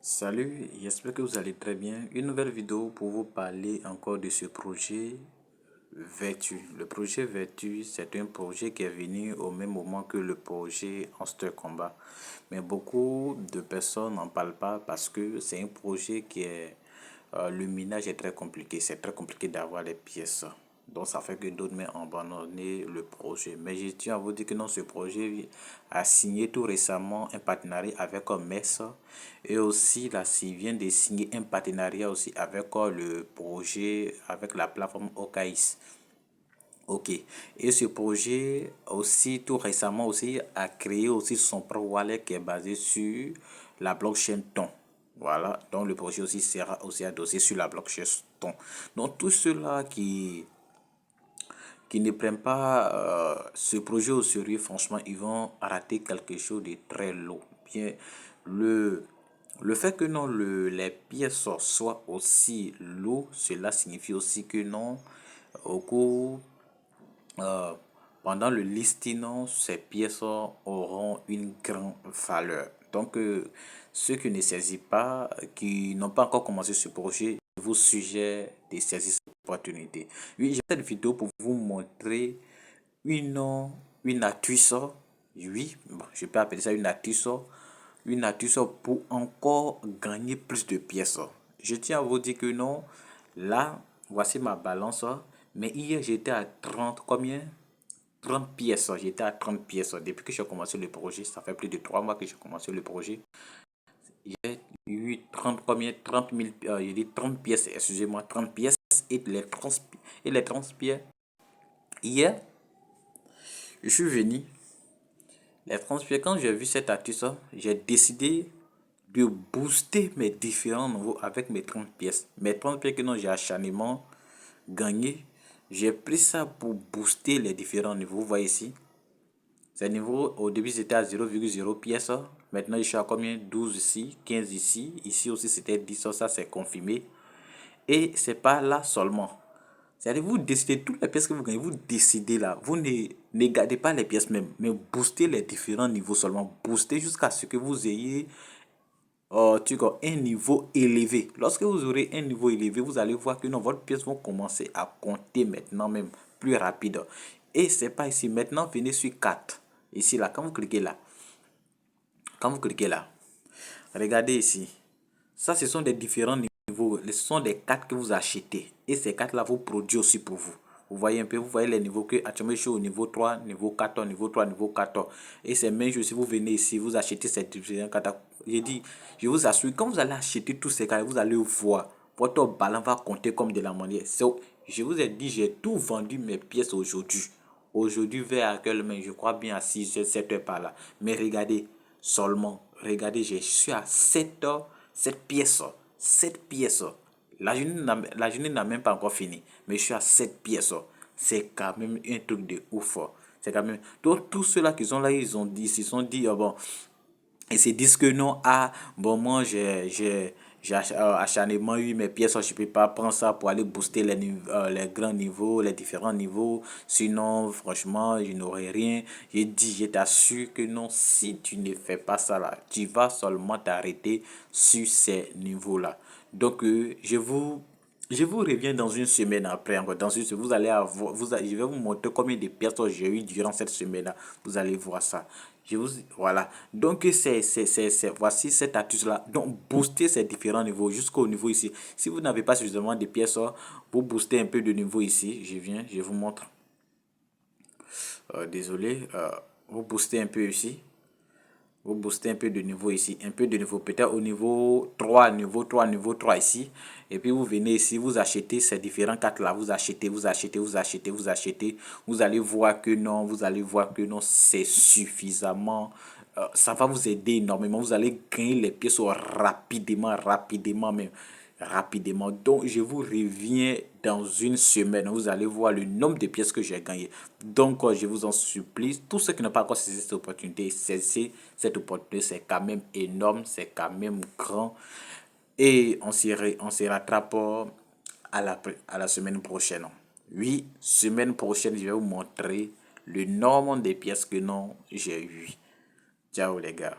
Salut, j'espère que vous allez très bien. Une nouvelle vidéo pour vous parler encore de ce projet Vertu. Le projet Vertu, c'est un projet qui est venu au même moment que le projet Monster Combat. Mais beaucoup de personnes n'en parlent pas parce que c'est un projet qui est... le minage est très compliqué. C'est très compliqué d'avoir les pièces. Donc ça fait que d'autres ont abandonné le projet. Mais je tiens à vous dire que non, ce projet a signé tout récemment un partenariat avec MES. Et aussi là, il vient de signer un partenariat aussi avec le projet, avec la plateforme OKX. Ok. Et ce projet aussi tout récemment aussi a créé aussi son propre wallet qui est basé sur la blockchain Ton. Voilà. Donc le projet aussi sera aussi adossé sur la blockchain Ton. Donc tous ceux-là qui ne prennent pas ce projet au sérieux, franchement, ils vont rater quelque chose de très lourd. Bien, le fait que non, les pièces soient aussi lourdes, cela signifie aussi que non, au cours euh, pendant le listing, ces pièces auront une grande valeur. Donc, ceux qui ne saisissent pas, qui n'ont pas encore commencé ce projet, je vous suggère de saisir cette opportunité. Oui, j'ai fait cette vidéo pour vous montrer une astuce. Oui, bon, je peux appeler ça une astuce pour encore gagner plus de pièces. Je tiens à vous dire que non, là, voici ma balance. Mais hier, j'étais à 30 combien? 30 pièces. J'étais à 30 pièces. Depuis que j'ai commencé le projet, ça fait plus de 3 mois que j'ai commencé le projet. J'ai eu 30 combien? 30 000, j'ai dit 30 pièces, excusez-moi, 30 pièces et les 30 pièces. Hier, je suis venu. Les 30 pièces, quand j'ai vu cette astuce, j'ai décidé de booster mes différents niveaux avec mes 30 pièces. Mes 30 pièces que non, j'ai acharnement gagné. J'ai pris ça pour booster les différents niveaux. Vous voyez ici. Ces niveaux, au début, c'était à 0,0 pièces. Maintenant, je suis à combien? 12 ici, 15 ici. Ici aussi, c'était 10. Ça, c'est confirmé. Et c'est pas là seulement. C'est-à-dire, vous décidez toutes les pièces que vous gagnez, vous décidez là. Vous ne gardez pas les pièces même, mais boostez les différents niveaux seulement. Boostez jusqu'à ce que vous ayez un niveau élevé. Lorsque vous aurez un niveau élevé, vous allez voir que non, votre pièce vont commencer à compter maintenant même plus rapide. Et c'est pas ici. Maintenant, venez sur 4. Ici, là, quand vous cliquez là, regardez ici. Ça, ce sont des différents niveaux. Ce sont des cartes que vous achetez. Et ces cartes-là vous produisent aussi pour vous. Vous voyez un peu, vous voyez les niveaux que actuellement je suis au niveau 3, niveau 14, niveau 3, niveau 14. Et c'est même si vous venez ici, vous achetez ces différents cartes. J'ai dit, je vous assure, quand vous allez acheter tous ces cartes, vous allez voir, votre ballon va compter comme de la monnaie. Je vous ai dit, j'ai tout vendu mes pièces aujourd'hui. Aujourd'hui, vers actuellement, je crois bien à 6 heures, 7 heures par là. Mais regardez, seulement, regardez, je suis à 7 heures, 7 pièces. 7 pièces. La journée n'a même pas encore fini. Mais je suis à 7 pièces. C'est quand même un truc de ouf. C'est quand même. Donc, tous ceux-là qui sont là, ils se sont dit, bon, ils se disent que non, ah, bon, moi, j'ai acharnement eu mes pièces, je ne peux pas prendre ça pour aller booster les grands niveaux, les différents niveaux. Sinon, franchement, je n'aurai rien. J'ai dit, je t'assure que non, si tu ne fais pas ça là, tu vas seulement t'arrêter sur ces niveaux-là. Donc, je vous reviens dans une semaine après. Encore dans une semaine, vous allez avoir, je vais vous montrer combien de pièces j'ai eu durant cette semaine-là. Vous allez voir ça. Voilà. Donc, voici cette astuce-là. Donc, booster ces différents niveaux jusqu'au niveau ici. Si vous n'avez pas suffisamment de pièces, vous boostez un peu de niveau ici. Je vous montre. Désolé. Vous boostez un peu ici. Vous boostez un peu de niveau ici, un peu de niveau, peut-être au niveau 3 niveau 3 ici. Et puis vous venez ici, vous achetez ces différents cartes là, vous achetez. Vous allez voir que non, c'est suffisamment. Ça va vous aider énormément. Vous allez gagner les pièces rapidement même rapidement. Donc, je vous reviens dans une semaine. Vous allez voir le nombre de pièces que j'ai gagné. Donc, je vous en supplie, tous ceux qui n'ont pas encore saisi cette opportunité, saisissez cette opportunité. C'est quand même énorme, c'est quand même grand. Et on se rattrape à la semaine prochaine. Oui, semaine prochaine, je vais vous montrer le nombre de pièces que non j'ai eu. Ciao les gars.